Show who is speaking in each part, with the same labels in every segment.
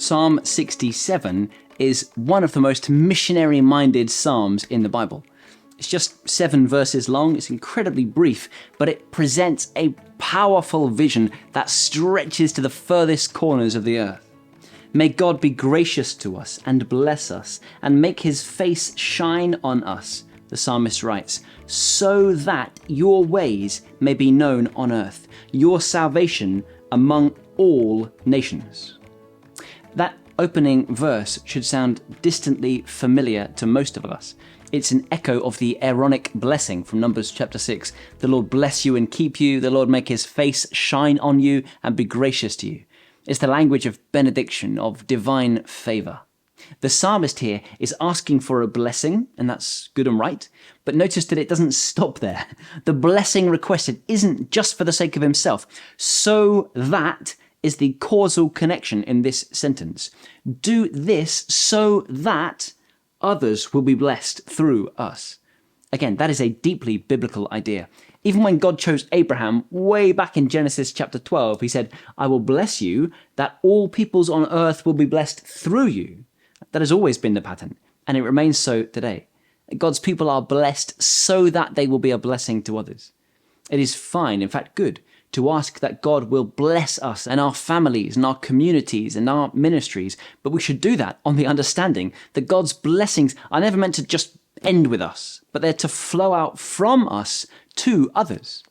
Speaker 1: Psalm 67 is one of the most missionary-minded psalms in the Bible. It's just 7 verses long, it's incredibly brief, but it presents a powerful vision that stretches to the furthest corners of the earth. May God be gracious to us and bless us and make his face shine on us, the psalmist writes, so that your ways may be known on earth, your salvation among all nations. That opening verse should sound distantly familiar to most of us. It's an echo of the Aaronic blessing from Numbers chapter 6. The Lord bless you and keep you. The Lord make his face shine on you and be gracious to you. It's the language of benediction, of divine favor. The psalmist here is asking for a blessing, and that's good and right, but notice that it doesn't stop there. The blessing requested isn't just for the sake of himself. So that is the causal connection in this sentence. Do this so that others will be blessed through us. Again, that is a deeply biblical idea. Even when God chose Abraham way back in Genesis chapter 12, he said, I will bless you that all peoples on earth will be blessed through you. That has always been the pattern, and it remains so today. God's people are blessed so that they will be a blessing to others. It is fine, in fact good, to ask that God will bless us and our families and our communities and our ministries, but we should do that on the understanding that God's blessings are never meant to just end with us, but they're to flow out from us to others.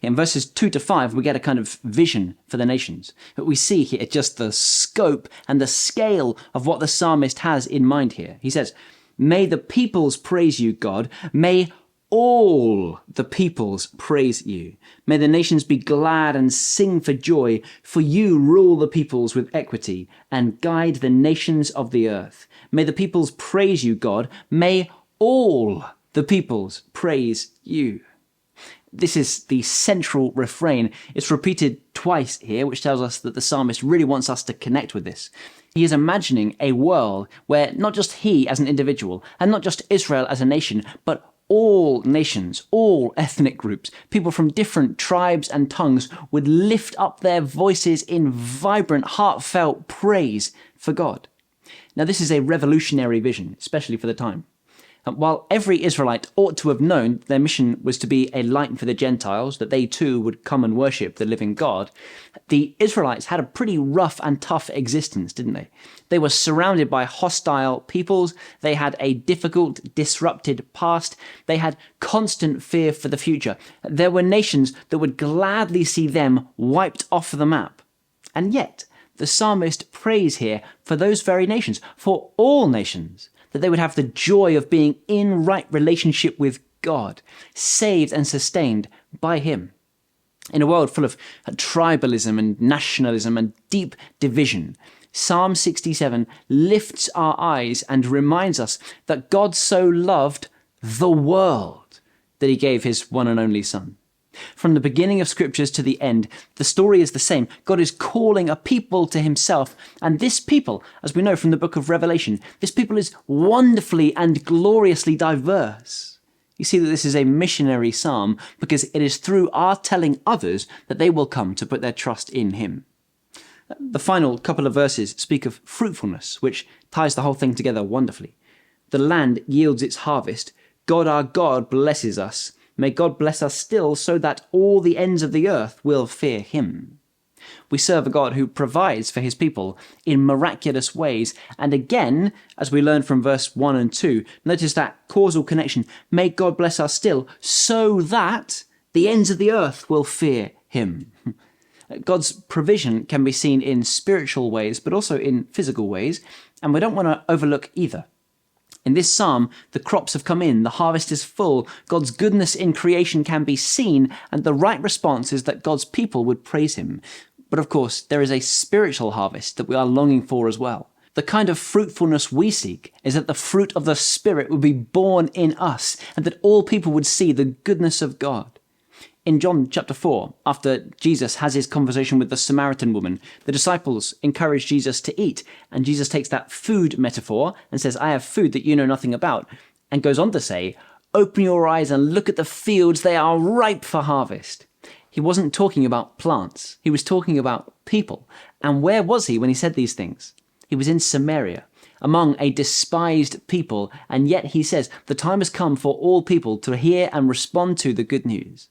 Speaker 1: In verses 2 to 5, we get a kind of vision for the nations. But we see here just the scope and the scale of what the psalmist has in mind here. He says, may the peoples praise you, God. May all the peoples praise you. May the nations be glad and sing for joy, for you rule the peoples with equity and guide the nations of the earth. May the peoples praise you, God. May all the peoples praise you. This is the central refrain. It's repeated twice here, which tells us that the psalmist really wants us to connect with this. He is imagining a world where not just he as an individual, and not just Israel as a nation, but all nations, all ethnic groups, people from different tribes and tongues would lift up their voices in vibrant, heartfelt praise for God. Now, this is a revolutionary vision, especially for the time. While every Israelite ought to have known their mission was to be a light for the Gentiles, that they too would come and worship the living God, the Israelites had a pretty rough and tough existence, didn't they? They were surrounded by hostile peoples. They had a difficult, disrupted past. They had constant fear for the future. There were nations that would gladly see them wiped off the map. And yet, the psalmist prays here for those very nations, for all nations, that they would have the joy of being in right relationship with God, saved and sustained by him. In a world full of tribalism and nationalism and deep division, Psalm 67 lifts our eyes and reminds us that God so loved the world that he gave his one and only Son. From the beginning of scriptures to the end, the story is the same. God is calling a people to himself, and this people, as we know from the book of Revelation, this people is wonderfully and gloriously diverse. You see that this is a missionary psalm because it is through our telling others that they will come to put their trust in him. The final couple of verses speak of fruitfulness, which ties the whole thing together wonderfully. The land yields its harvest. God our God blesses us. May God bless us still so that all the ends of the earth will fear him. We serve a God who provides for his people in miraculous ways. And again, as we learn from verse 1 and 2, notice that causal connection. May God bless us still so that the ends of the earth will fear him. God's provision can be seen in spiritual ways, but also in physical ways. And we don't want to overlook either. In this psalm, the crops have come in, the harvest is full, God's goodness in creation can be seen, and the right response is that God's people would praise him. But of course, there is a spiritual harvest that we are longing for as well. The kind of fruitfulness we seek is that the fruit of the Spirit would be born in us, and that all people would see the goodness of God. In John chapter 4, after Jesus has his conversation with the Samaritan woman, the disciples encourage Jesus to eat, and Jesus takes that food metaphor and says, I have food that you know nothing about, and goes on to say, open your eyes and look at the fields, they are ripe for harvest. He wasn't talking about plants, he was talking about people. And where was he when he said these things? He was in Samaria, among a despised people, and yet he says the time has come for all people to hear and respond to the good news.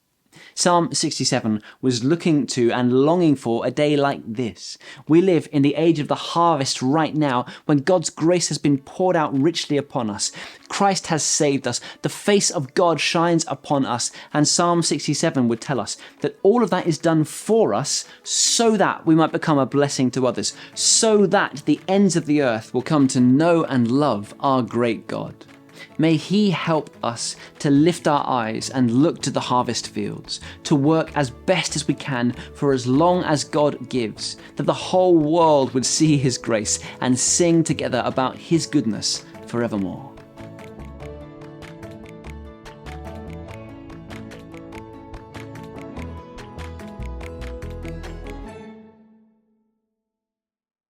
Speaker 1: Psalm 67 was looking to and longing for a day like this. We live in the age of the harvest right now, when God's grace has been poured out richly upon us. Christ has saved us. The face of God shines upon us. And Psalm 67 would tell us that all of that is done for us so that we might become a blessing to others, so that the ends of the earth will come to know and love our great God. May He help us to lift our eyes and look to the harvest fields, to work as best as we can for as long as God gives, that the whole world would see His grace and sing together about His goodness forevermore.